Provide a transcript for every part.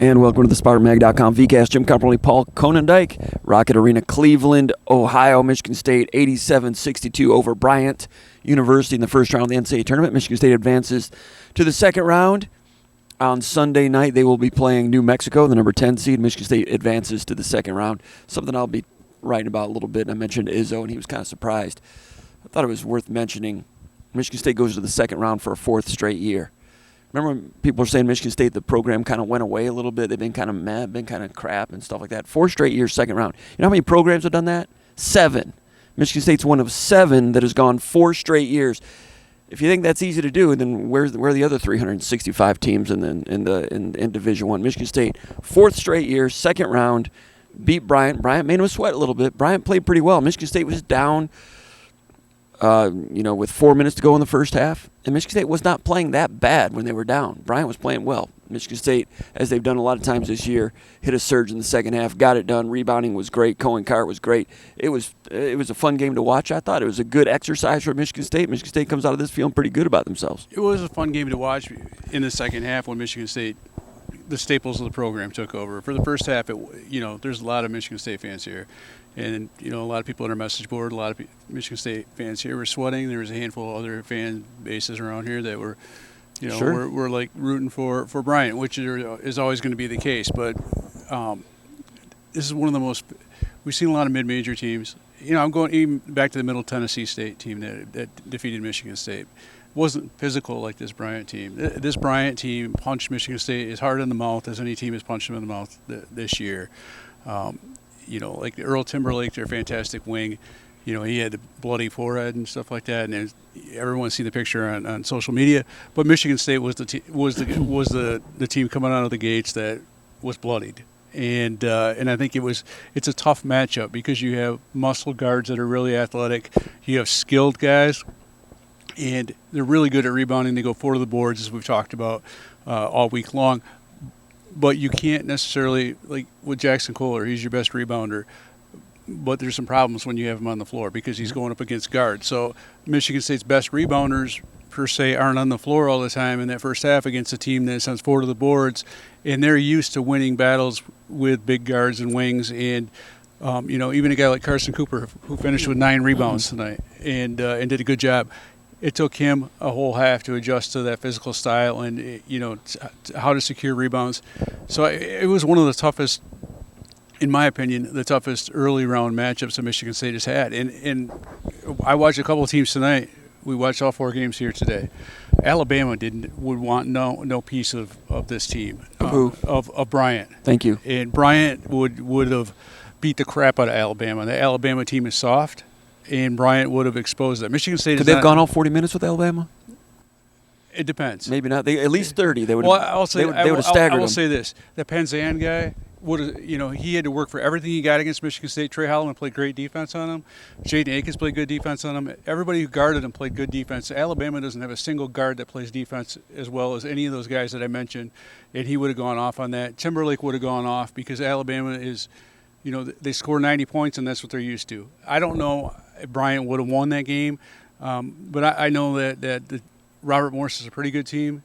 And welcome to the SpartanMag.com VCast. Jim Comparoni, Paul Konyndyk, Rocket Arena, Cleveland, Ohio. Michigan State 87-62 over Bryant University in the first round of the NCAA tournament. Michigan State advances to the second round. On Sunday night, they will be playing New Mexico, the number 10 seed. Michigan State advances to the second round. Something I'll be writing about a little bit. I mentioned Izzo, and he was kind of surprised. I thought it was worth mentioning. Michigan State goes to the second round for a fourth straight year. Remember when people were saying Michigan State, the program kind of went away a little bit? They've been kind of mad, been kind of crap and stuff like that. 4 straight years, second round. You know how many programs have done that? 7. Michigan State's one of 7 that has gone 4 straight years. If you think that's easy to do, then where are the other 365 teams in Division I? Michigan State, 4th straight year, second round, beat Bryant. Bryant made them sweat a little bit. Bryant played pretty well. Michigan State was down with 4 minutes to go in the first half. And Michigan State was not playing that bad when they were down. Bryant was playing well. Michigan State, as they've done a lot of times this year, hit a surge in the second half, got it done. Rebounding was great. Carr was great. It was a fun game to watch. I thought it was a good exercise for Michigan State. Michigan State comes out of this feeling pretty good about themselves. It was a fun game to watch in the second half when Michigan State, the staples of the program, took over. For the first half, there's a lot of Michigan State fans here. And, a lot of people on our message board, a lot of Michigan State fans here were sweating. There was a handful of other fan bases around here that were, Sure. we're like rooting for Bryant, which is always going to be the case. But this is one of the most – we've seen a lot of mid-major teams. I'm going even back to the Middle Tennessee State team that defeated Michigan State. It wasn't physical like this Bryant team. This Bryant team punched Michigan State as hard in the mouth as any team has punched them in the mouth this year. Like Earl Timberlake, their fantastic wing, he had a bloody forehead and stuff like that, and everyone's seen the picture on social media. But Michigan State was the team coming out of the gates that was bloodied, and I think it's a tough matchup because you have muscle guards that are really athletic, you have skilled guys, and they're really good at rebounding. They go 4 to the boards, as we've talked about all week long. But you can't necessarily, like with Jackson Kohler, he's your best rebounder. But there's some problems when you have him on the floor because he's going up against guards. So Michigan State's best rebounders, per se, aren't on the floor all the time in that first half against a team that sends 4 to the boards. And they're used to winning battles with big guards and wings. And, even a guy like Carson Cooper, who finished with 9 rebounds tonight and did a good job. It took him a whole half to adjust to that physical style and, how to secure rebounds. So it was one of the toughest, in my opinion, the toughest early round matchups that Michigan State has had. And I watched a couple of teams tonight. We watched all 4 games here today. Alabama would want no piece of this team, of Bryant. Thank you. And Bryant would have beat the crap out of Alabama. The Alabama team is soft. And Bryant would have exposed that. Michigan State. Could they have gone all 40 minutes with Alabama? It depends. Maybe not. At least 30. They would. Well, I'll say they would have staggered I will them. say this: the Penzan guy would have. He had to work for everything he got against Michigan State. Trey Holloman played great defense on him. Jaden Akins played good defense on him. Everybody who guarded him played good defense. Alabama doesn't have a single guard that plays defense as well as any of those guys that I mentioned, and he would have gone off on that. Timberlake would have gone off because Alabama is. They score 90 points, and that's what they're used to. I don't know if Bryant would have won that game, but I know that Robert Morris is a pretty good team.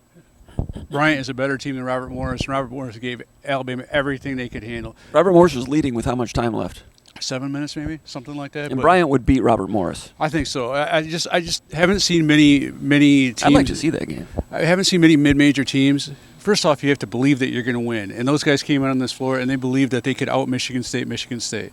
Bryant is a better team than Robert Morris, and Robert Morris gave Alabama everything they could handle. Robert Morris was leading with how much time left? 7 minutes, maybe, something like that. And Bryant would beat Robert Morris. I think so. I just haven't seen many teams. I'd like to see that game. I haven't seen many mid-major teams. First off, you have to believe that you're going to win, and those guys came out on this floor and they believed that they could out Michigan State.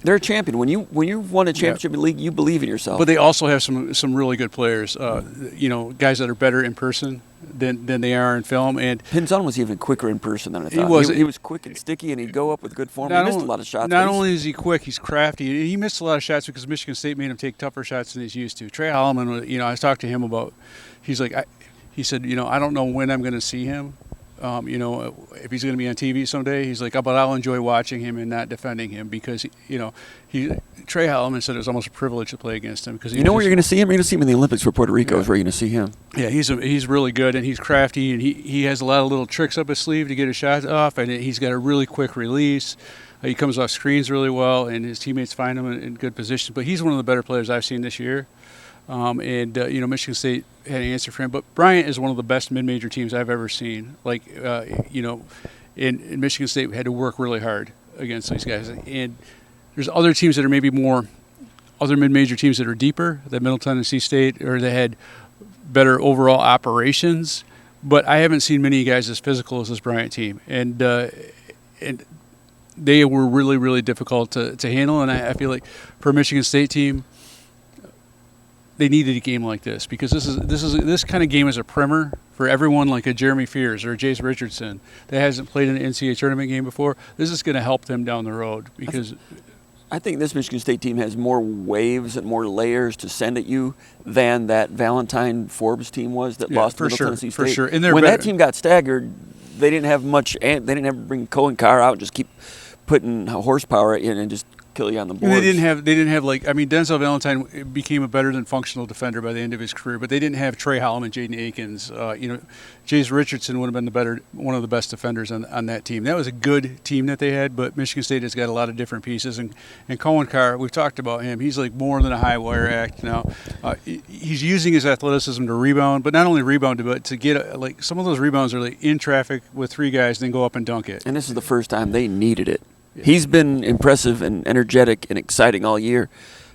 They're a champion. When you won a championship league, you believe in yourself. But they also have some really good players. Guys that are better in person than they are in film. And Pinzon was even quicker in person than I thought. He was quick and sticky, and he'd go up with good form. He missed a lot of shots. Not only is he quick, he's crafty. He missed a lot of shots because Michigan State made him take tougher shots than he's used to. Trey Holloman, I was talking to him about. He said, I don't know when I'm going to see him. If he's going to be on TV someday, he's like, but I'll enjoy watching him and not defending him because, Trey Holloman said it was almost a privilege to play against him. Because where you're going to see him? You're going to see him in the Olympics for Puerto Rico is where you're going to see him. Yeah, he's really good, and he's crafty, and he has a lot of little tricks up his sleeve to get his shots off, and he's got a really quick release. He comes off screens really well, and his teammates find him in good position. But he's one of the better players I've seen this year. Michigan State had an answer for him. But Bryant is one of the best mid-major teams I've ever seen. and Michigan State had to work really hard against these guys. And there's other teams that are maybe more, other mid-major teams that are deeper, that Middle Tennessee State, or they had better overall operations. But I haven't seen many guys as physical as this Bryant team. And they were really, really difficult to handle. And I feel like for a Michigan State team, they needed a game like this, because this kind of game is a primer for everyone like a Jeremy Fears or a Jace Richardson that hasn't played in an NCAA tournament game before. This is going to help them down the road, because I think this Michigan State team has more waves and more layers to send at you than that Valentine Forbes team was that lost to Middle Tennessee State. For sure. And when that team got staggered, they didn't have much. They didn't have to bring Cohen Carr out and just keep putting horsepower in and just kill you on the boards. And they didn't have like, I mean, Denzel Valentine became a better than functional defender by the end of his career, but they didn't have Trey Holloman, Jaden Akins. Jace Richardson would have been one of the best defenders on that team. That was a good team that they had, but Michigan State has got a lot of different pieces. And Cohen Carr, we've talked about him. He's like more than a high wire act now. He's using his athleticism to rebound, but not only rebound, but to get like some of those rebounds are like in traffic with three guys and then go up and dunk it. And this is the first time they needed it. Yeah. He's been impressive and energetic and exciting all year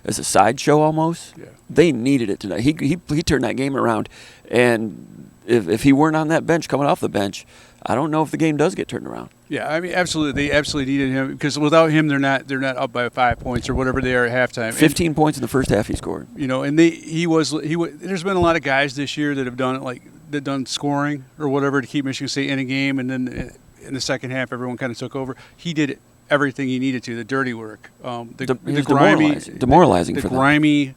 as a sideshow almost. Yeah. They needed it tonight. He turned that game around, and if he weren't on that bench coming off the bench, I don't know if the game does get turned around. Yeah, I mean, absolutely. They absolutely needed him, because without him, they're not up by 5 points or whatever they are at halftime. 15 points in the first half he scored. And he was. There's been a lot of guys this year that have done scoring or whatever to keep Michigan State in a game, and then in the second half, everyone kind of took over. He did everything he needed to, the dirty work, the grimy, demoralizing the for them. grimy,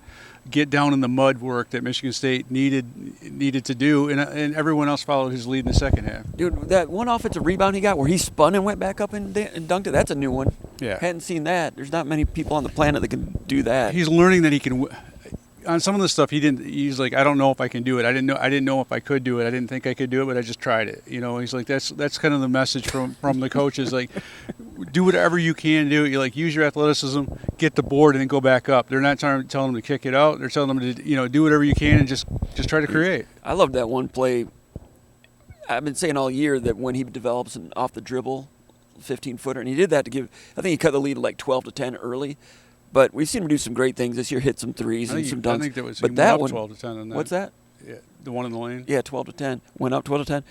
get down in the mud work that Michigan State needed to do, and everyone else followed his lead in the second half. Dude, that one offensive rebound he got where he spun and went back up and dunked it, that's a new one. Yeah. Hadn't seen that. There's not many people on the planet that can do that. He's learning that he can. On some of the stuff he's like, I don't know if I can do it. I didn't know if I could do it. I didn't think I could do it, but I just tried it. He's like, that's kind of the message from the coaches, like, do whatever you can do. You like, use your athleticism, get the board, and then go back up. They're not telling them to kick it out. They're telling them to do whatever you can and just try to create. I love that one play. I've been saying all year that when he develops an off the dribble 15-footer, and he did that I think he cut the lead like 12-10 early. But we've seen him do some great things this year, hit some threes and some dunks. I think that was, but that one, 12-10 on that. What's that? Yeah, the one in the lane. Yeah, 12-10. Went up 12-10.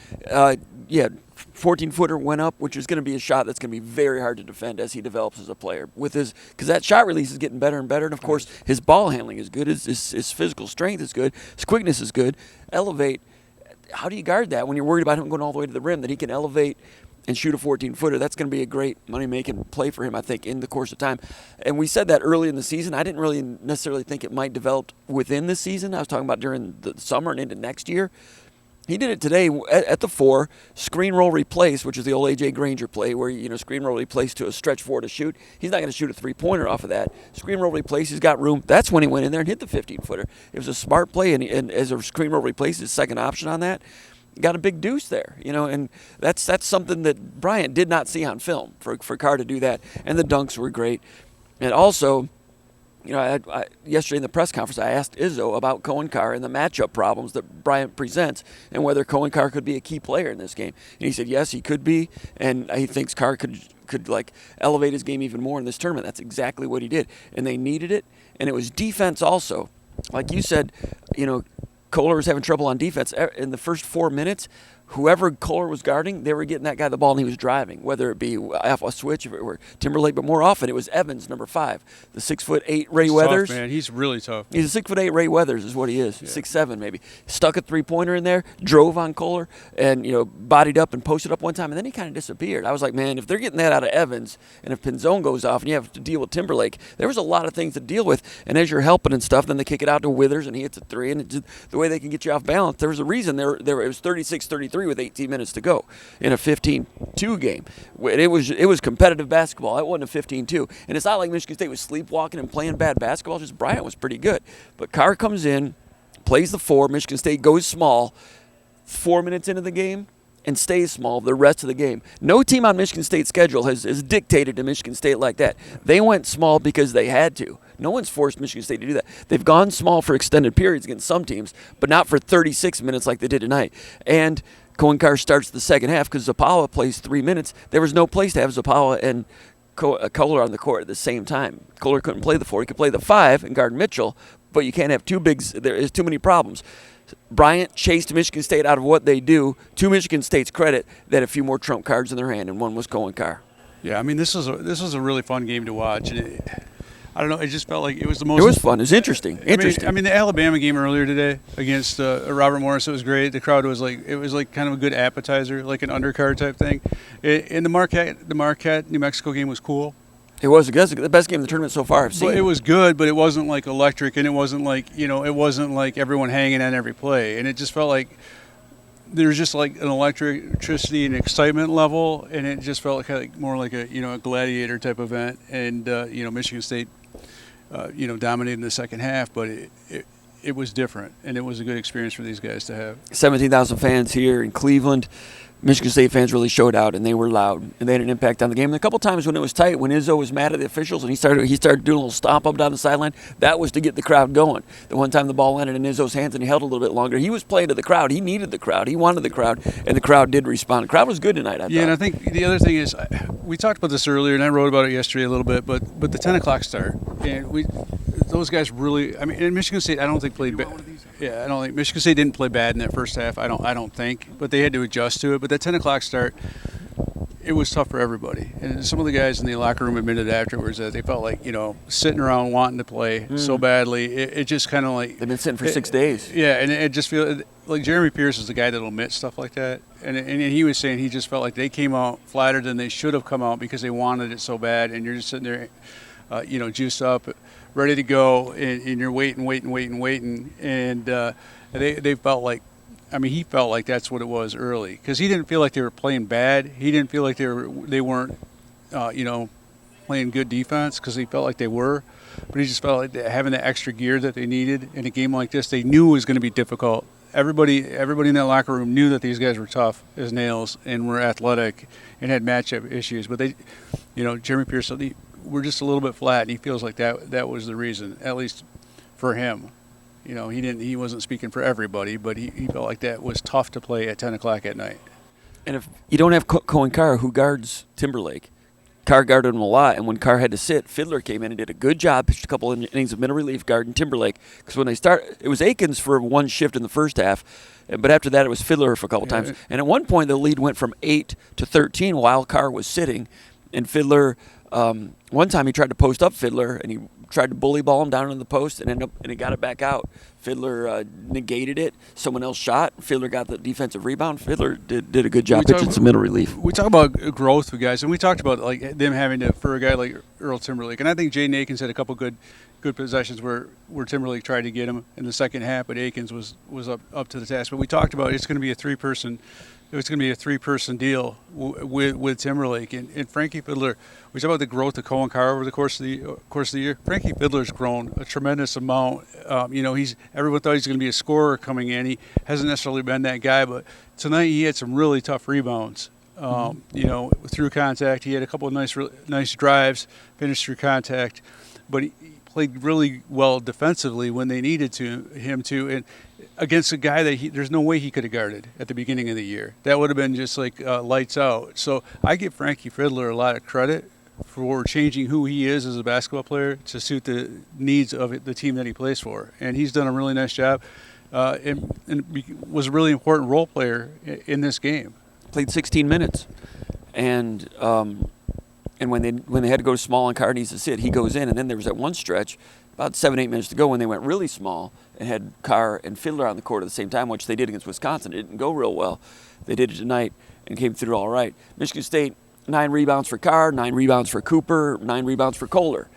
14-footer went up, which is going to be a shot that's going to be very hard to defend as he develops as a player. Because that shot release is getting better and better, and of course his ball handling is good, his physical strength is good, his quickness is good. Elevate. How do you guard that when you're worried about him going all the way to the rim? That he can elevate and shoot a 14-footer, that's going to be a great money-making play for him, I think, in the course of time. And we said that early in the season. I didn't really necessarily think it might develop within the season. I was talking about during the summer and into next year. He did it today at the 4, screen roll replace, which is the old A.J. Granger play where, screen roll replace to a stretch 4 to shoot. He's not going to shoot a three-pointer off of that. Screen roll replace, he's got room. That's when he went in there and hit the 15-footer. It was a smart play, and as a screen roll replace, his second option on that, got a big deuce there, and that's something that Bryant did not see on film for Carr to do that. And the dunks were great. And also, yesterday in the press conference, I asked Izzo about Cohen Carr and the matchup problems that Bryant presents and whether Cohen Carr could be a key player in this game. And he said, yes, he could be, and he thinks Carr could like elevate his game even more in this tournament. That's exactly what he did. And they needed it, and it was defense also. Like you said, Kohler was having trouble on defense. In the first 4 minutes, whoever Kohler was guarding, they were getting that guy the ball and he was driving, whether it be off a switch, if it were Timberlake, but more often it was Evans, number 5, the 6'8" Ray He's Weathers. Tough, man. He's really tough. He's a 6'8" Ray Weathers is what he is, 6'7" maybe. Stuck a three-pointer in there, drove on Kohler, and bodied up and posted up one time, and then he kind of disappeared. I was like, man, if they're getting that out of Evans, and if Pinzone goes off and you have to deal with Timberlake, there was a lot of things to deal with. And as you're helping and stuff, then they kick it out to Withers, and he hits a 3, and the way they can get you off balance, there was a reason it was 36-33 with 18 minutes to go in a 15-2 game. It was competitive basketball. It wasn't a 15-2. And it's not like Michigan State was sleepwalking and playing bad basketball. Just Bryant was pretty good. But Carr comes in, plays the 4. Michigan State goes small 4 minutes into the game and stays small the rest of the game. No team on Michigan State's schedule has dictated to Michigan State like that. They went small because they had to. No one's forced Michigan State to do that. They've gone small for extended periods against some teams, but not for 36 minutes like they did tonight. And Carr starts the second half because Zapala plays 3 minutes. There was no place to have Zapala and Kohler on the court at the same time. Kohler couldn't play the 4. He could play the 5 and guard Mitchell, but you can't have two bigs. There is too many problems. Bryant chased Michigan State out of what they do. To Michigan State's credit, they had a few more trump cards in their hand, and one was Carr. Yeah, I mean, this was a really fun game to watch. I don't know. It just felt like it was the most. It was fun. It was interesting. I mean, the Alabama game earlier today against Robert Morris, it was great. The crowd was like, it was like kind of a good appetizer, like an undercard type thing. And the Marquette New Mexico game was cool. It was the best game of the tournament so far I've seen. But it was good, but it wasn't like electric, and it wasn't like it wasn't like everyone hanging on every play, and it just felt like there was just like an electricity and excitement level, and it just felt like more like a a gladiator type event, and Michigan State dominated in the second half, but it was different, and it was a good experience for these guys to have. 17,000 fans here in Cleveland. Michigan State fans really showed out, and they were loud, and they had an impact on the game. And a couple times when it was tight, when Izzo was mad at the officials and he started doing a little stomp up down the sideline, that was to get the crowd going. The one time the ball landed in Izzo's hands and he held a little bit longer, he was playing to the crowd. He needed the crowd. He wanted the crowd, and the crowd did respond. The crowd was good tonight, I thought. Yeah, and I think the other thing is, we talked about this earlier, and I wrote about it yesterday a little bit, but the 10 o'clock start, and those guys really, I mean, and Michigan State, I don't think played bad. Yeah, I don't think Michigan State didn't play bad in that first half. I don't think, but they had to adjust to it. But that 10 o'clock start, it was tough for everybody. And some of the guys in the locker room admitted afterwards that they felt like sitting around wanting to play so badly. It just kind of like they've been sitting for 6 days. Yeah, and it just feels like Jeremy Pierce is the guy that'll admit stuff like that. And he was saying he just felt like they came out flatter than they should have come out because they wanted it so bad. And you're just sitting there, juiced up, ready to go, and you're waiting, and they felt like, he felt like that's what it was early, because he didn't feel like they were playing bad. He didn't feel like they weren't playing good defense, because he felt like they were, but he just felt like having the extra gear that they needed in a game like this, they knew it was going to be difficult. Everybody in that locker room knew that these guys were tough as nails and were athletic and had matchup issues, but they, Jeremy Pierce said, we're just a little bit flat, and he feels like that was the reason, at least for him. He wasn't speaking for everybody, but he felt like that was tough to play at 10 o'clock at night. And if you don't have Carr, who guards Timberlake? Carr guarded him a lot, and when Carr had to sit, Fiddler came in and did a good job, pitched a couple innings of middle relief guarding Timberlake, because when they it was Akins for one shift in the first half, but after that it was Fiddler for a couple times. And at one point the lead went from 8 to 13 while Carr was sitting, and Fiddler, one time he tried to post up Fiddler, and he tried to bully ball him down in the post, and he got it back out. Fiddler negated it. Someone else shot. Fiddler got the defensive rebound. Fiddler did a good job pitching some middle relief. We talk about growth with guys, and we talked about like them having to, for a guy like Earl Timberlake, and I think Jaden Akins had a couple good possessions where Timberlake tried to get him in the second half, but Akins was up to the task. But we talked about it's going to be a three-person deal with Timberlake and Frankie Fiddler. We talk about the growth of Carr over the course of the year. Frankie Fiddler's grown a tremendous amount. Everyone thought he's going to be a scorer coming in. He hasn't necessarily been that guy, but tonight he had some really tough rebounds. Through contact, he had a couple of nice drives, finished through contact, but he played really well defensively when they needed him to, and against a guy that there's no way he could have guarded at the beginning of the year. That would have been just like lights out. So I give Frankie Fiddler a lot of credit for changing who he is as a basketball player to suit the needs of the team that he plays for. And he's done a really nice job and was a really important role player in this game. Played 16 minutes. And when they had to go small and Carr needs to sit, he goes in. And then there was that one stretch, about 7-8 minutes to go, when they went really small and had Carr and Fiddler on the court at the same time, which they did against Wisconsin. It didn't go real well. They did it tonight and came through all right. Michigan State, 9 rebounds for Carr, 9 rebounds for Cooper, 9 rebounds for Kohler.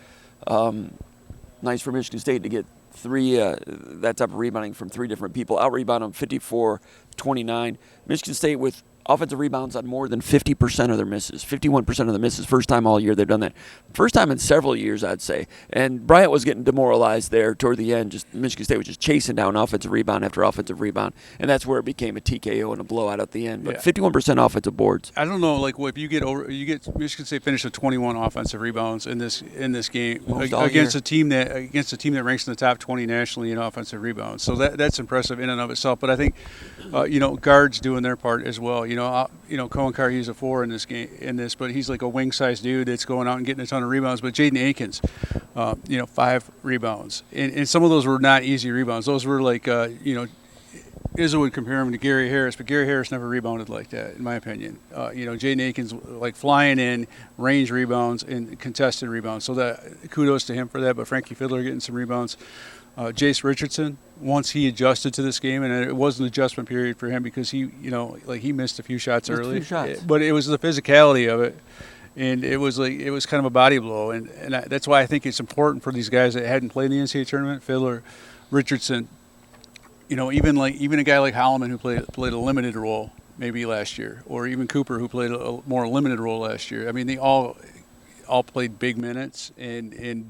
Nice for Michigan State to get that type of rebounding from 3 different people. Out-rebound them 54-29. Michigan State with offensive rebounds on more than 50% of their misses, 51% of the misses. First time all year they've done that. First time in several years, I'd say. And Bryant was getting demoralized there toward the end. Just Michigan State was just chasing down offensive rebound after offensive rebound, and that's where it became a TKO and a blowout at the end. But 51% offensive boards. I don't know, like if you get Michigan State finished with 21 offensive rebounds in this game against a team that ranks in the top 20 nationally in offensive rebounds. So that's impressive in and of itself. But I think guards doing their part as well. Cohen Carr, he's a 4 in this, but he's like a wing-sized dude that's going out and getting a ton of rebounds. But Jaden Akins, 5 rebounds, and some of those were not easy rebounds. Those were like, Izzo would compare him to Gary Harris, but Gary Harris never rebounded like that, in my opinion. Jaden Akins like flying in, range rebounds and contested rebounds. So that kudos to him for that. But Frankie Fiddler getting some rebounds. Jace Richardson, once he adjusted to this game, and it was an adjustment period for him because he missed a few shots early. But it was the physicality of it, and it was kind of a body blow, and that's why I think it's important for these guys that hadn't played in the NCAA tournament, Fiddler, Richardson. Even a guy like Holloman who played a limited role maybe last year, or even Cooper who played a more limited role last year. I mean, they all played big minutes and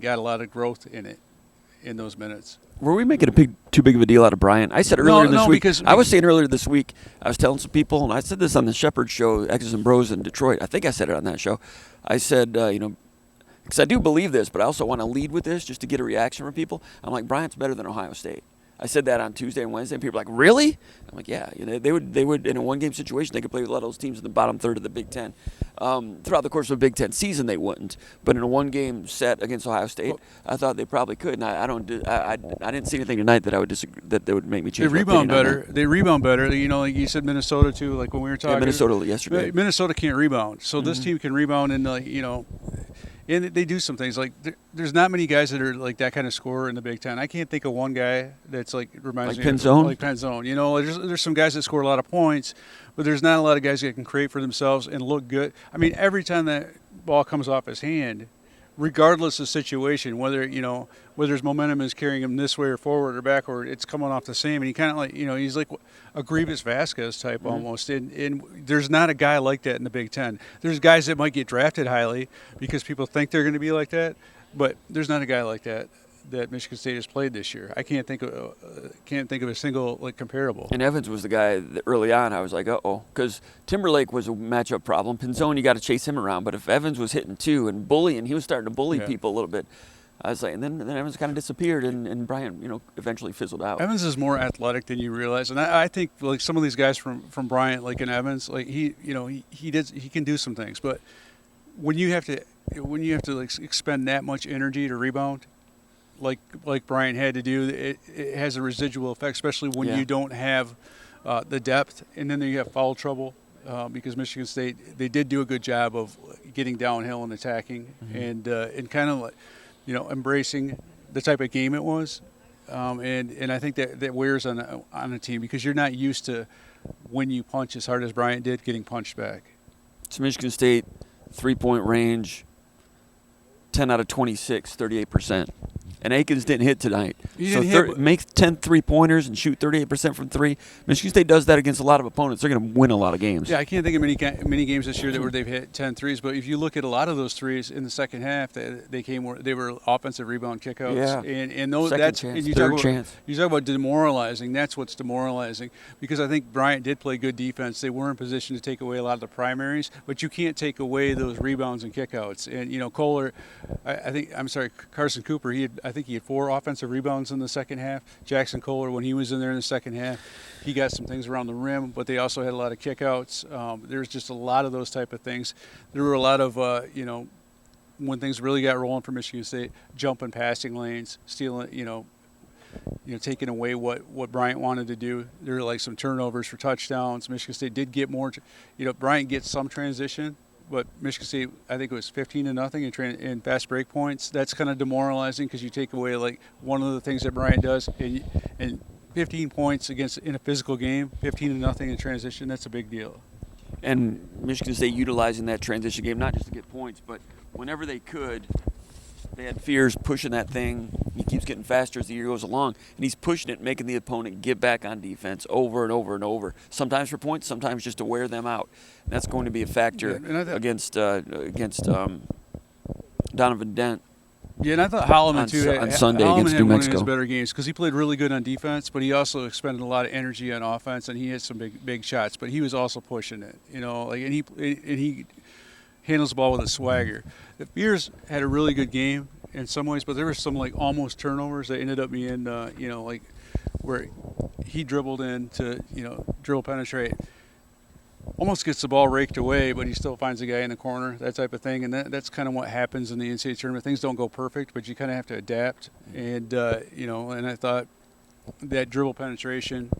got a lot of growth in those minutes. Were we making too big of a deal out of Bryant? I said earlier this week. I was saying earlier this week. I was telling some people, and I said this on the Shepherd Show, X's and Bros in Detroit. I think I said it on that show. I said, because I do believe this, but I also want to lead with this just to get a reaction from people. I'm like, Bryant's better than Ohio State. I said that on Tuesday and Wednesday, and people were like, really? I'm like, yeah. They would in a one-game situation, they could play with a lot of those teams in the bottom third of the Big Ten. Throughout the course of a Big Ten season, they wouldn't. But in a one-game set against Ohio State, I thought they probably could. And I didn't see anything tonight that I would disagree, that would make me change. They rebound better. They rebound better. Like you said, Minnesota too. Like when we were talking. Yeah, Minnesota yesterday. Minnesota can't rebound, so this team can rebound and and they do some things. Like there's not many guys that are like that kind of scorer in the Big Ten. I can't think of one guy that's like reminds me Pinzone? Like Pinzone. There's some guys that score a lot of points, but there's not a lot of guys that can create for themselves and look good. I mean, every time that ball comes off his hand, regardless of situation, whether his momentum is carrying him this way or forward or backward, it's coming off the same. And he kind of like he's like a Grievous Vasquez type almost. And there's not a guy like that in the Big Ten. There's guys that might get drafted highly because people think they're going to be like that, but there's not a guy like that Michigan State has played this year. I can't think of a single like comparable. And Evans was the guy that early on I was like, because Timberlake was a matchup problem. Pinzone, you got to chase him around. But if Evans was hitting too and bullying, he was starting to bully people a little bit. I was like, and then Evans kind of disappeared, and Bryant, eventually fizzled out. Evans is more athletic than you realize, and I think like some of these guys from Bryant, like in Evans, like he can do some things, but when you have to like expend that much energy to rebound, like Bryant had to do, it has a residual effect, especially when you don't have the depth, and then you have foul trouble because Michigan State, they did do a good job of getting downhill and attacking and kind of like embracing the type of game it was, and I think that wears on a team because you're not used to when you punch as hard as Bryant did getting punched back. It's Michigan State 3-point range, 10 out of 26, 38%. And Akins didn't hit tonight. Make 10 3-pointers and shoot 38% from three. Michigan State does that against a lot of opponents. They're going to win a lot of games. Yeah, I can't think of many games this year where they've hit 10 threes. But if you look at a lot of those threes in the second half, they were offensive rebound kickouts. Yeah. And those third chance. You talk about demoralizing. That's what's demoralizing because I think Bryant did play good defense. They were in position to take away a lot of the primaries, but you can't take away those rebounds and kickouts. And Kohler, Carson Cooper. I think he had 4 offensive rebounds in the second half. Jackson Kohler, when he was in there in the second half, he got some things around the rim, but they also had a lot of kickouts. There's just a lot of those type of things. There were a lot of, when things really got rolling for Michigan State, jumping passing lanes, stealing, taking away what Bryant wanted to do. There were like some turnovers for touchdowns. Michigan State did get more. Bryant gets some transition. But Michigan State, I think it was 15-0 in fast break points. That's kind of demoralizing because you take away like one of the things that Bryant does, and 15 points in a physical game, 15-0 in transition. That's a big deal. And Michigan State utilizing that transition game not just to get points, but whenever they could, they had fears pushing that thing. He keeps getting faster as the year goes along, and he's pushing it, making the opponent get back on defense over and over and over. Sometimes for points, sometimes just to wear them out. And that's going to be a factor against Donovan Dent. Yeah, and I thought Holloman too on Sunday against New Mexico. Holloman had one of his better games because he played really good on defense, but he also expended a lot of energy on offense, and he had some big shots. But he was also pushing it, and he handles the ball with a swagger. The Beers had a really good game in some ways, but there were some like almost turnovers that ended up being, where he dribbled in to dribble penetrate. Almost gets the ball raked away, but he still finds a guy in the corner, that type of thing. And that's kind of what happens in the NCAA tournament. Things don't go perfect, but you kind of have to adapt. And, and I thought that dribble penetration,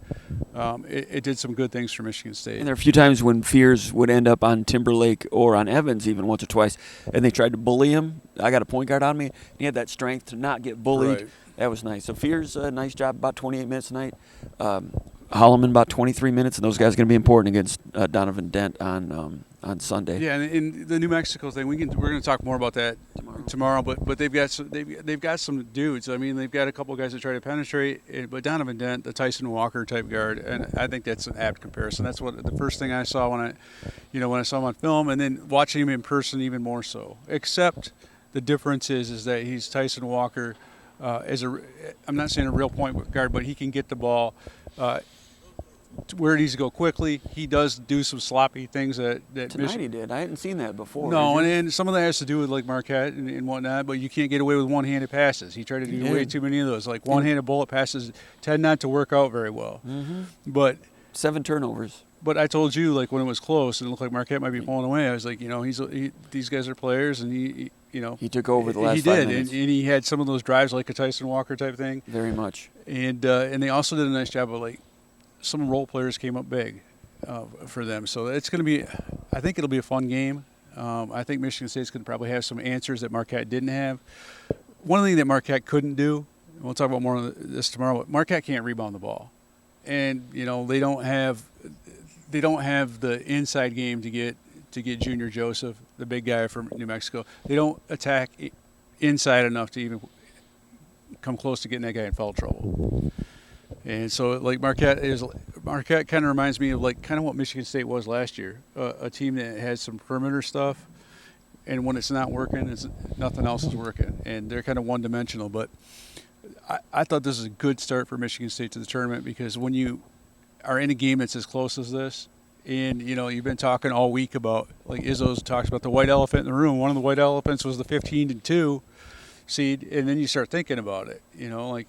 it did some good things for Michigan State. And there are a few times when Fears would end up on Timberlake or on Evans even once or twice, and they tried to bully him. I got a point guard on me. He had that strength to not get bullied. Right. That was nice. So Fears, nice job, about 28 minutes tonight. Holloman about 23 minutes, and those guys are going to be important against Donovan Dent on Sunday. Yeah, and the New Mexico thing, we're going to talk more about that tomorrow. But they've got some dudes. I mean, they've got a couple of guys that try to penetrate. But Donovan Dent, the Tyson Walker type guard, and I think that's an apt comparison. That's what the first thing I saw when I saw him on film, and then watching him in person even more so. Except the difference is that he's Tyson Walker I'm not saying a real point guard, but he can get the ball where it needs to go quickly. He does do some sloppy things that Tonight he did. I hadn't seen that before. No, and some of that has to do with like Marquette and whatnot, but you can't get away with one-handed passes. He tried to do way too many of those. Like one-handed bullet passes tend not to work out very well. Mm-hmm. But 7 turnovers. But I told you, like, when it was close and it looked like Marquette might be pulling away, I was like, these guys are players, and he took over the last 5 minutes. minutes. And he had some of those drives like a Tyson Walker type thing. Very much. And they also did a nice job of, like, some role players came up big for them. So it's going to be, I think it'll be a fun game. I think Michigan State's going to probably have some answers that Marquette didn't have. One thing that Marquette couldn't do, and we'll talk about more of this tomorrow, but Marquette can't rebound the ball. And, they don't have the inside game to get Junior Joseph, the big guy from New Mexico. They don't attack inside enough to even come close to getting that guy in foul trouble. And so, like, Marquette kind of reminds me of, like, kind of what Michigan State was last year, a team that has some perimeter stuff, and when it's not working, nothing else is working, and they're kind of one-dimensional. But I thought this is a good start for Michigan State to the tournament, because when you are in a game that's as close as this, and, you've been talking all week about, like Izzo's talks about the white elephant in the room. One of the white elephants was the 15-2 seed, and then you start thinking about it, like.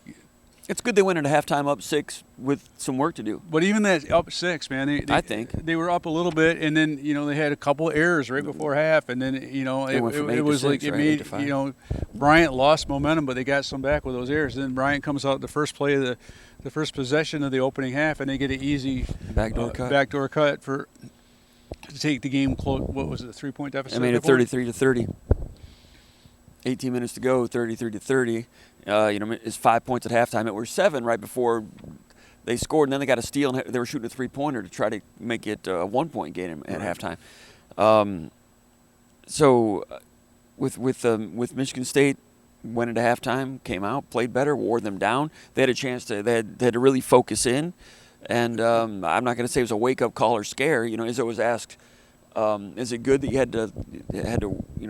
It's good they went into halftime up 6 with some work to do. But even that up 6, man, I think they were up a little bit, and then they had a couple of errors right before half, and then it was 6, like it made Bryant lost momentum, but they got some back with those errors. Then Bryant comes out the first play of the first possession of the opening half, and they get an easy backdoor cut to take the game close. What was it, a 3-point deficit? I made it 33-30. 18 minutes to go, 33-30. It's 5 points at halftime. It were 7 right before they scored, and then they got a steal, and they were shooting a 3-pointer to try to make it a 1-point game at halftime. So, with Michigan State, went into halftime, came out, played better, wore them down. They had a chance to they had to really focus in, and I'm not going to say it was a wake up call or scare. Izzo was asked, is it good that you had to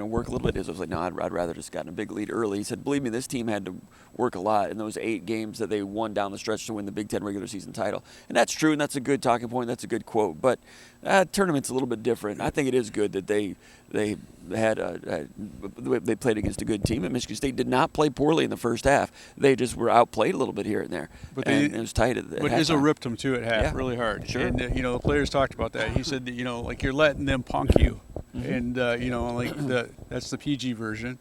work a little bit? Izzo was like, no, I'd rather just gotten a big lead early. He said, believe me, this team had to work a lot in those 8 games that they won down the stretch to win the Big Ten regular season title. And that's true, and that's a good talking point. That's a good quote. But tournament's a little bit different. I think it is good that they played against a good team. And Michigan State did not play poorly in the first half. They just were outplayed a little bit here and there. But it was tight at But Izzo ripped them too at half really hard. Sure. And the players talked about that. He said that like you're letting them punk you, and that's the PG version.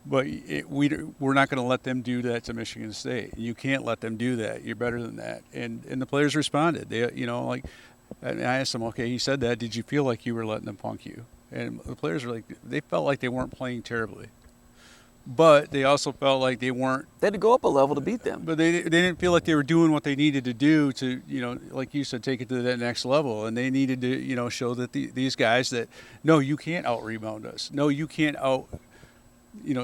But we're not going to let them do that to Michigan State. You can't let them do that. You're better than that. And the players responded. They and I asked them, okay, he said that. Did you feel like you were letting them punk you? And the players were like, they felt like they weren't playing terribly. But they also felt like they weren't. They had to go up a level to beat them. But they didn't feel like they were doing what they needed to do to, like you said, take it to that next level. And they needed to, show that these guys that, no, you can't out-rebound us. No, you can't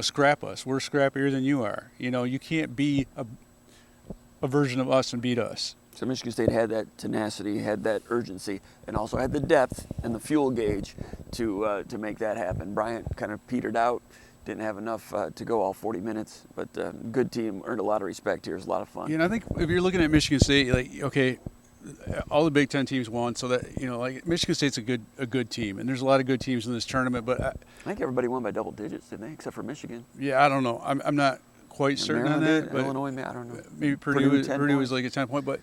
scrap us. We're scrappier than you are. You can't be a version of us and beat us. So Michigan State had that tenacity, had that urgency, and also had the depth and the fuel gauge to make that happen. Bryant kind of petered out, didn't have enough to go all 40 minutes, but good team, earned a lot of respect here. It was a lot of fun. I think if you're looking at Michigan State, all the Big Ten teams won, so that Michigan State's a good team, and there's a lot of good teams in this tournament. But I think everybody won by double digits, didn't they? Except for Michigan. Yeah, I don't know. I'm not quite certain on that. But Illinois, I don't know. Maybe Purdue was like a 10-point, but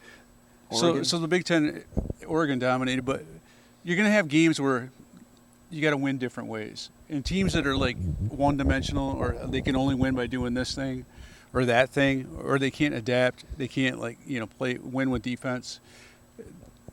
So the Big Ten, Oregon dominated, but you're going to have games where you got to win different ways. And teams that are like one-dimensional, or they can only win by doing this thing or that thing, or they can't adapt, they can't win with defense,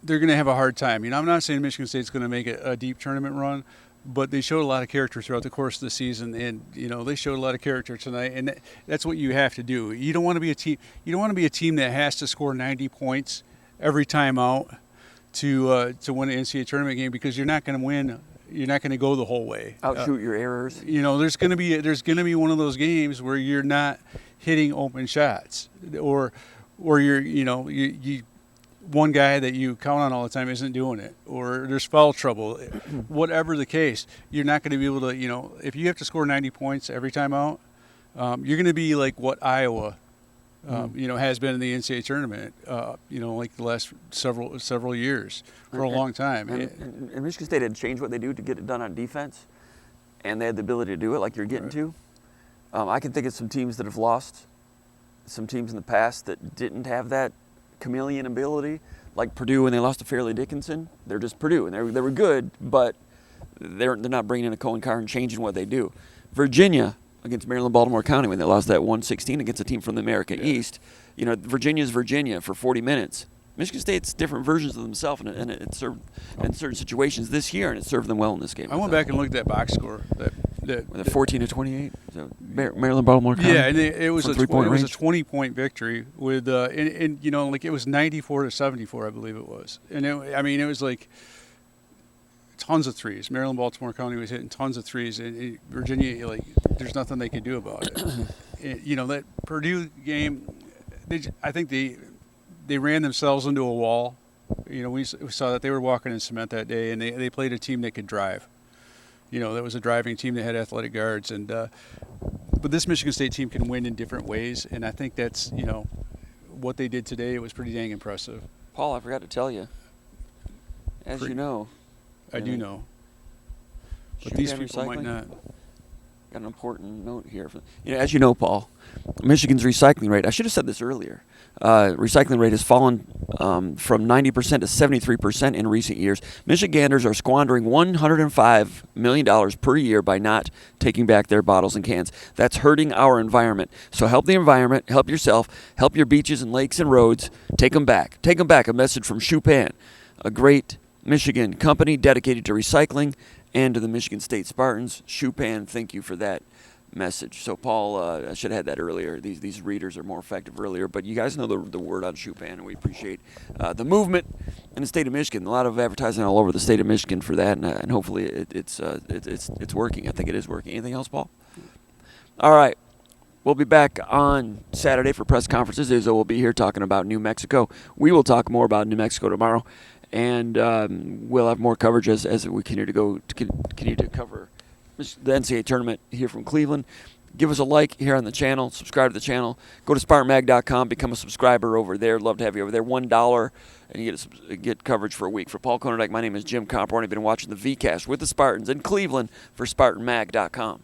they're going to have a hard time. I'm not saying Michigan State's going to make a deep tournament run, but they showed a lot of character throughout the course of the season, and they showed a lot of character tonight, and that's what you have to do. You don't want to be a team. You don't want to be a team that has to score 90 points every time out to win an NCAA tournament game, because you're not going to win. You're not going to go the whole way. Outshoot your errors. There's going to be one of those games where you're not hitting open shots, or you one guy that you count on all the time isn't doing it, or there's foul trouble. Whatever the case, you're not going to be able to, if you have to score 90 points every time out, you're going to be like what Iowa, has been in the NCAA tournament, like the last several years, for a long time. And Michigan State had changed what they do to get it done on defense, and they had the ability to do it like you're getting to. I can think of some teams that have lost, some teams in the past that didn't have that chameleon ability, like Purdue when they lost to Fairleigh Dickinson. They're just Purdue, and they were good, but they're not bringing in a Cohen Carr and changing what they do. Virginia against Maryland Baltimore County when they lost that 116 against a team from the America East. Virginia's Virginia for 40 minutes. Michigan State's different versions of themselves, and it served in certain situations this year, and it served them well in this game. I went back and looked at that box score. The 14-28, so Maryland Baltimore County. Yeah, and it was a 20-point victory with it was 94-74, I believe it was, and it was like tons of threes. Maryland Baltimore County was hitting tons of threes, and Virginia, there's nothing they could do about it. That Purdue game, I think they ran themselves into a wall. We saw that they were walking in cement that day, and they played a team that could drive. That was a driving team that had athletic guards, and but this Michigan State team can win in different ways, and I think that's what they did today was pretty dang impressive. Paul, I forgot to tell you, I do know, but these people might not. Got an important note here. As you know, Paul, Michigan's recycling rate, I should have said this earlier, recycling rate has fallen from 90% to 73% in recent years. Michiganders are squandering $105 million per year by not taking back their bottles and cans. That's hurting our environment. So help the environment, help yourself, help your beaches and lakes and roads. Take them back. Take them back. A message from Chupan, a great Michigan company dedicated to recycling and to the Michigan State Spartans. Chupan, thank you for that message. So, Paul, I should have had that earlier. These readers are more effective earlier, but you guys know the word on Chupan, and we appreciate the movement in the state of Michigan. A lot of advertising all over the state of Michigan for that, and hopefully it's working. I think it is working. Anything else, Paul? All right. We'll be back on Saturday for press conferences. Izzo will be here talking about New Mexico. We will talk more about New Mexico tomorrow. And we'll have more coverage as we continue to cover the NCAA tournament here from Cleveland. Give us a like here on the channel. Subscribe to the channel. Go to SpartanMag.com. Become a subscriber over there. Love to have you over there. $1, and you get coverage for a week. For Paul Konyndyk, my name is Jim Comparoni. I've been watching the VCast with the Spartans in Cleveland for SpartanMag.com.